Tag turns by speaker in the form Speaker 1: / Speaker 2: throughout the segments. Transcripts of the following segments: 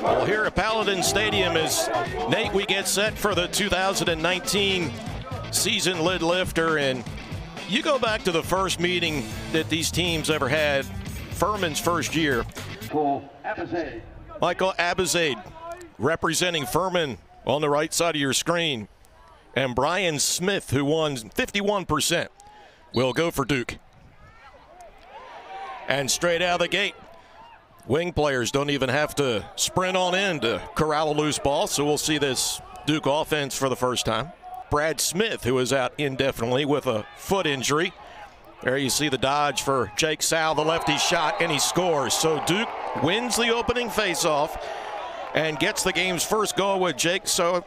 Speaker 1: Well, here at Paladin Stadium is Nate. We get set for the 2019 season lid lifter, and you go back to the first meeting that these teams ever had, Furman's first year. Michael Abizade representing Furman on the right side of your screen, and Brian Smith, who won 51%, will go for Duke. And straight out of the gate, wing players don't even have to sprint on in to corral a loose ball, so we'll see this Duke offense for the first time. Brad Smith, who is out indefinitely with a foot injury. There you see the dodge for Jake Sal, the lefty shot, and he scores. So Duke wins the opening faceoff and gets the game's first goal with Jake Sal.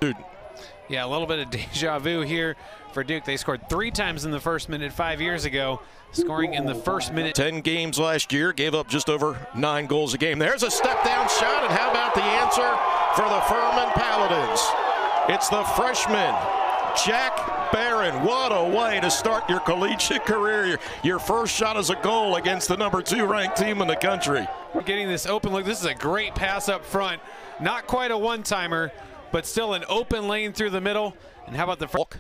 Speaker 2: Yeah, a little bit of deja vu here for Duke. They scored 3 times in the first minute 5 years ago, scoring in the first minute.
Speaker 1: 10 games last year, gave up just over 9 goals a game. There's a step-down shot, and how about the answer for the Furman Paladins? It's the freshman, Jack Barron. What a way to start your collegiate career. Your first shot as a goal against the #2 ranked team in the country.
Speaker 2: We're getting this open look. This is a great pass up front. Not quite a one-timer, but still an open lane through the middle. And how about the front?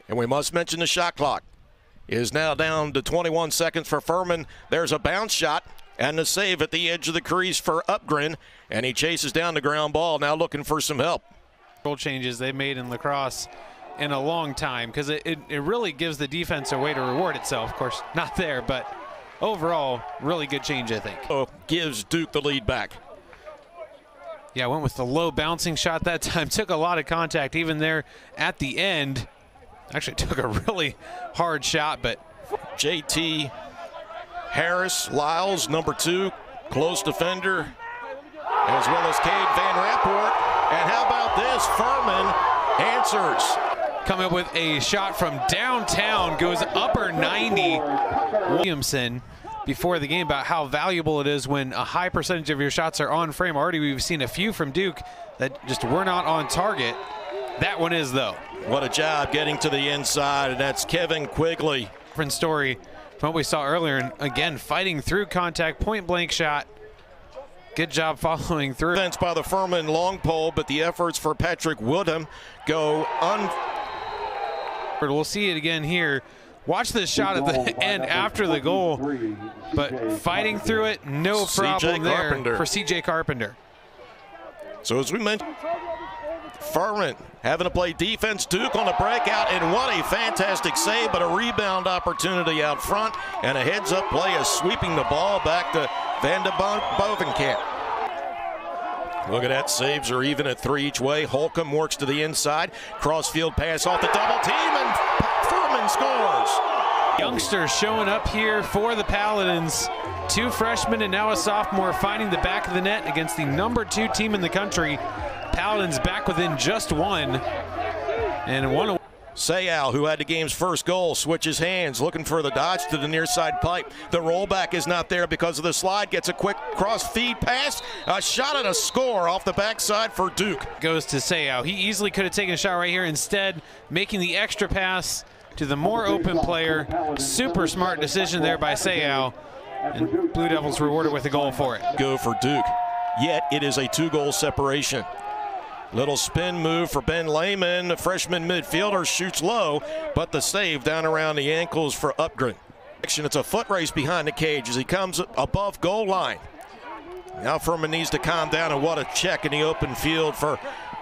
Speaker 1: And we must mention the shot clock is now down to 21 seconds for Furman. There's a bounce shot and the save at the edge of the crease for Upgren, and he chases down the ground ball, now looking for some help.
Speaker 2: Changes they made in lacrosse in a long time, because it really gives the defense a way to reward itself. Of course, not there, but overall, really good change, I think.
Speaker 1: Gives Duke the lead back.
Speaker 2: Yeah, went with the low bouncing shot that time. Took a lot of contact even there at the end. Actually took a really hard shot, but
Speaker 1: JT Harris, Lyles, #2, close defender, as well as Cade Van Rapport. And how about this? Furman answers.
Speaker 2: Coming with a shot from downtown, goes upper 90. Williamson, before the game, about how valuable it is when a high percentage of your shots are on frame. Already we've seen a few from Duke that just were not on target. That one is, though.
Speaker 1: What a job getting to the inside, and that's Kevin Quickley.
Speaker 2: Different story from what we saw earlier, and again, fighting through contact, point-blank shot. Good job following through.
Speaker 1: Defense by the Furman long pole, but the efforts for Patrick Woodham go
Speaker 2: We'll see it again here. Watch this shot at the end after the goal, but fighting through it, no problem there for CJ Carpenter.
Speaker 1: So as we mentioned, Furman having to play defense. Duke on the breakout, and what a fantastic save, but a rebound opportunity out front, and a heads-up play is sweeping the ball back to Van de Bovenkamp. Look at that, saves are even at 3 each way. Holcomb works to the inside, cross-field pass off the double team, and Furman scores.
Speaker 2: Youngsters showing up here for the Paladins. 2 freshmen and now a sophomore finding the back of the net against the #2 team in the country. Paladins back within just 1. And one.
Speaker 1: Sayal, who had the game's first goal, switches hands, looking for the dodge to the near side pipe. The rollback is not there because of the slide. Gets a quick cross feed pass. A shot and a score off the backside for Duke.
Speaker 2: Goes to Sayal. He easily could have taken a shot right here. Instead, making the extra pass to the more open player. Super smart decision there by Sayal. And Blue Devils rewarded with a goal for it.
Speaker 1: Go for Duke. Yet it is a 2-goal separation. Little spin move for Ben Lehman. The freshman midfielder shoots low, but the save down around the ankles for Upgren. It's a foot race behind the cage as he comes above goal line. Now Furman needs to calm down, and what a check in the open field for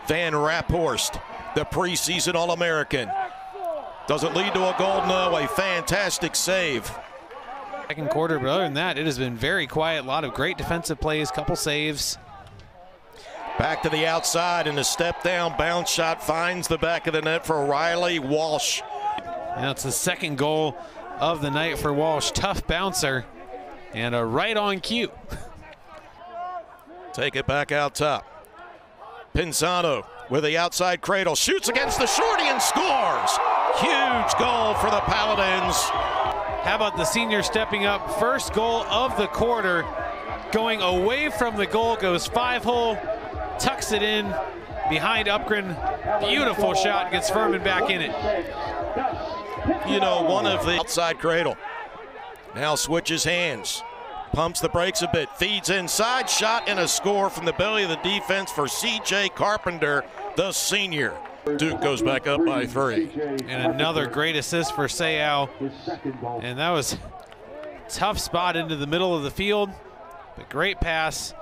Speaker 1: Van Raphorst, the preseason All-American. Doesn't lead to a goal, no, a fantastic save.
Speaker 2: Second quarter, but other than that, it has been very quiet. A lot of great defensive plays, couple saves.
Speaker 1: Back to the outside, and the step down bounce shot finds the back of the net for Riley Walsh.
Speaker 2: Now it's the second goal of the night for Walsh. Tough bouncer and a right on cue.
Speaker 1: Take it back out top. Pinzano with the outside cradle, shoots against the shorty and scores. Huge goal for the Paladins.
Speaker 2: How about the senior stepping up? First goal of the quarter. Going away from the goal, goes 5-hole. Tucks it in behind Upgren. Beautiful shot, gets Furman back in it.
Speaker 1: You know, one of the outside cradle. Now switches hands. Pumps the brakes a bit, feeds inside, shot and a score from the belly of the defense for C.J. Carpenter, the senior. Duke goes back up by 3.
Speaker 2: And another great assist for Seau. And that was a tough spot into the middle of the field, but great pass.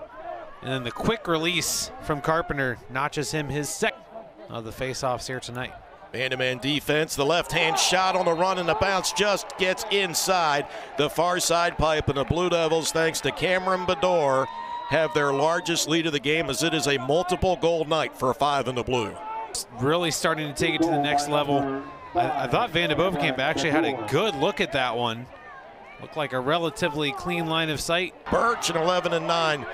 Speaker 2: And then the quick release from Carpenter notches him his second of the face-offs here tonight.
Speaker 1: Man-to-man defense, the left-hand shot on the run and the bounce just gets inside the far side pipe, and the Blue Devils, thanks to Cameron Badour, have their largest lead of the game as it is a multiple goal night for 5 in the blue.
Speaker 2: Really starting to take it to the next level. I thought Van de Bovenkamp actually had a good look at that one. Looked like a relatively clean line of sight.
Speaker 1: Birch, an 11-9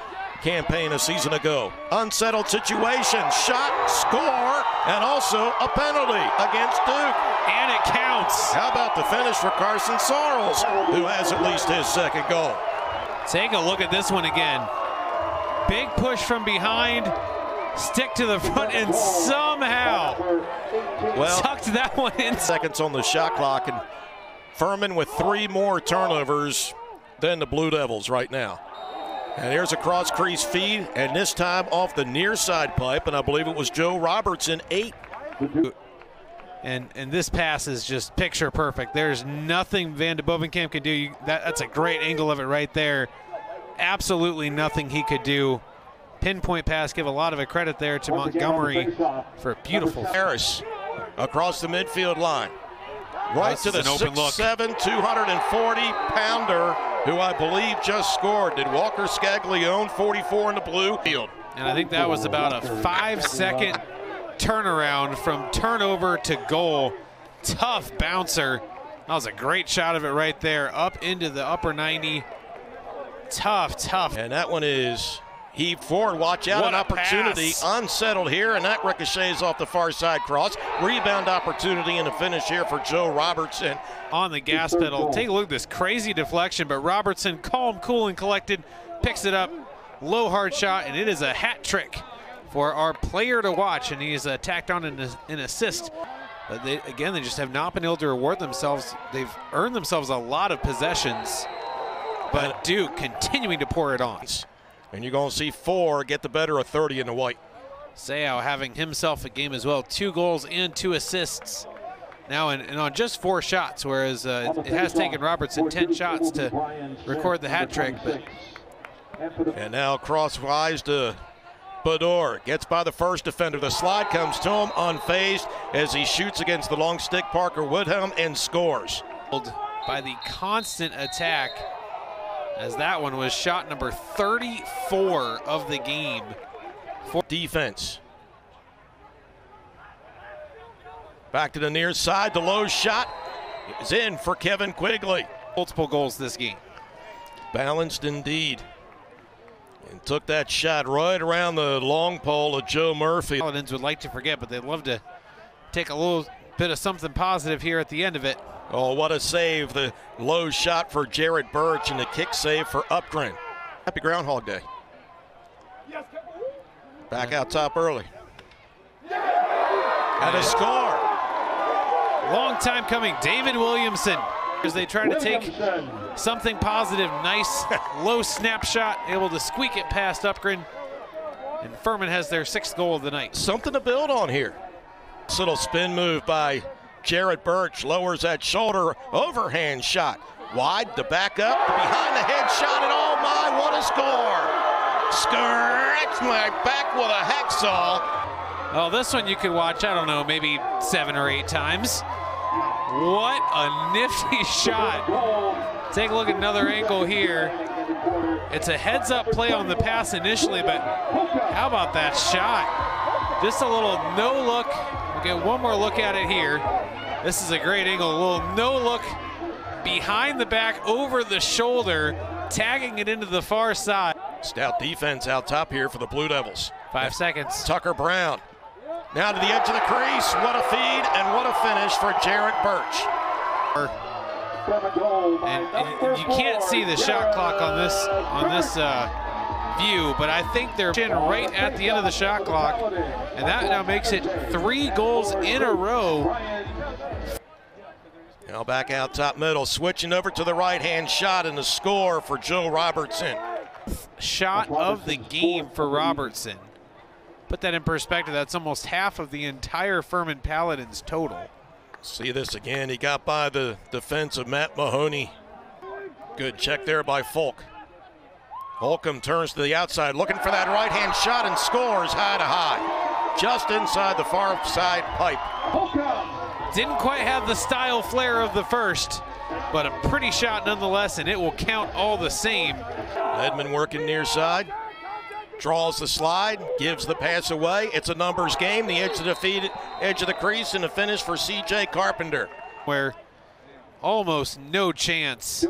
Speaker 1: campaign a season ago. Unsettled situation, shot, score, and also a penalty against Duke.
Speaker 2: And it counts.
Speaker 1: How about the finish for Carson Sorrells, who has at least his second goal?
Speaker 2: Take a look at this one again. Big push from behind, stick to the front, and somehow tucked that one in.
Speaker 1: Seconds on the shot clock, and Furman with 3 more turnovers than the Blue Devils right now. And here's a cross crease feed, and this time off the near side pipe, and I believe it was Joe Robertson, 8.
Speaker 2: And this pass is just picture perfect. There's nothing Van de Bovenkamp can do. That's a great angle of it right there. Absolutely nothing he could do. Pinpoint pass, give a lot of a credit there to Montgomery for a beautiful.
Speaker 1: Harris across the midfield line. Right to the 6'7", 240-pounder, who I believe just scored. Did Walker Scaglione, 44 in the blue field.
Speaker 2: And I think that was about a 5-second turnaround from turnover to goal. Tough bouncer. That was a great shot of it right there, up into the upper 90. Tough.
Speaker 1: And that one is heaved forward. Watch out, an opportunity.
Speaker 2: Pass.
Speaker 1: Unsettled here, and that ricochets off the far side cross. Rebound opportunity and a finish here for Joe Robertson.
Speaker 2: On the gas pedal. Take a look at this crazy deflection, but Robertson, calm, cool, and collected, picks it up. Low hard shot, and it is a hat trick for our player to watch, and he is tacked on an assist. But they just have not been able to reward themselves. They've earned themselves a lot of possessions, but Duke continuing to pour it on.
Speaker 1: And you're going to see 4 get the better of 30 in the white.
Speaker 2: Seau having himself a game as well. 2 goals and 2 assists. Now and on just 4 shots, whereas it has taken Robertson 10 shots to record the hat trick.
Speaker 1: And now crosswise to Badour. Gets by the first defender. The slide comes to him unfazed as he shoots against the long stick Parker Woodhelm and scores.
Speaker 2: By the constant attack, as that one was shot number 34 of the game.
Speaker 1: Defense. Back to the near side, the low shot is in for Kevin Quickley.
Speaker 2: Multiple goals this game.
Speaker 1: Balanced indeed. And took that shot right around the long pole of Joe Murphy.
Speaker 2: Paladins would like to forget, but they'd love to take a little bit of something positive here at the end of it.
Speaker 1: Oh, what a save. The low shot for Jared Birch and the kick save for Upgren. Happy Groundhog Day. Back out top early. And a score.
Speaker 2: Long time coming, David Williamson. As they try to take something positive, nice low snapshot, able to squeak it past Upgren. And Furman has their 6th goal of the night.
Speaker 1: Something to build on here. This little spin move by Jared Birch, lowers that shoulder, overhand shot. Wide, the back up, the behind the head shot, and oh my, what a score! Scratch my back with a hacksaw.
Speaker 2: Oh, this one you could watch, I don't know, maybe 7 or 8 times. What a nifty shot. Take a look at another angle here. It's a heads-up play on the pass initially, but how about that shot? Just a little no-look. We'll get one more look at it here. This is a great angle. A little no-look behind the back, over the shoulder, tagging it into the far side.
Speaker 1: Stout defense out top here for the Blue Devils.
Speaker 2: 5 seconds.
Speaker 1: Tucker Brown. Now to the edge of the crease. What a feed and what a finish for Jared Birch.
Speaker 2: And you can't see the shot clock on this view, but I think they're right at the end of the shot clock, and that now makes it 3 goals in a row.
Speaker 1: Now back out top middle, switching over to the right-hand shot, and the score for Joe Robertson.
Speaker 2: Shot of the game for Robertson. Put that in perspective, that's almost half of the entire Furman Paladins total.
Speaker 1: See this again, he got by the defense of Matt Mahoney. Good check there by Folk. Holcomb turns to the outside, looking for that right-hand shot and scores high to high. Just inside the far side pipe.
Speaker 2: Didn't quite have the style flair of the first, but a pretty shot nonetheless, and it will count all the same.
Speaker 1: Edmond working near side. Draws the slide, gives the pass away. It's a numbers game. The edge of the feed, edge of the crease, and a finish for C.J. Carpenter.
Speaker 2: Where almost no chance,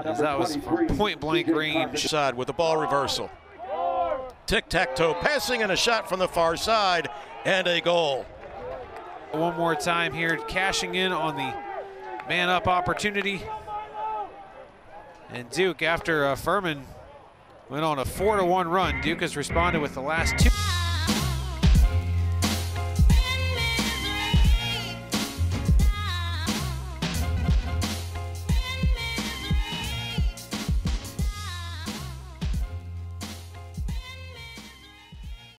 Speaker 2: as that was from point-blank range.
Speaker 1: Side with the ball reversal. Tic-tac-toe passing and a shot from the far side, and a goal.
Speaker 2: One more time here, cashing in on the man-up opportunity. And Duke, after Furman went on a 4-1 run, Duke has responded with the last two.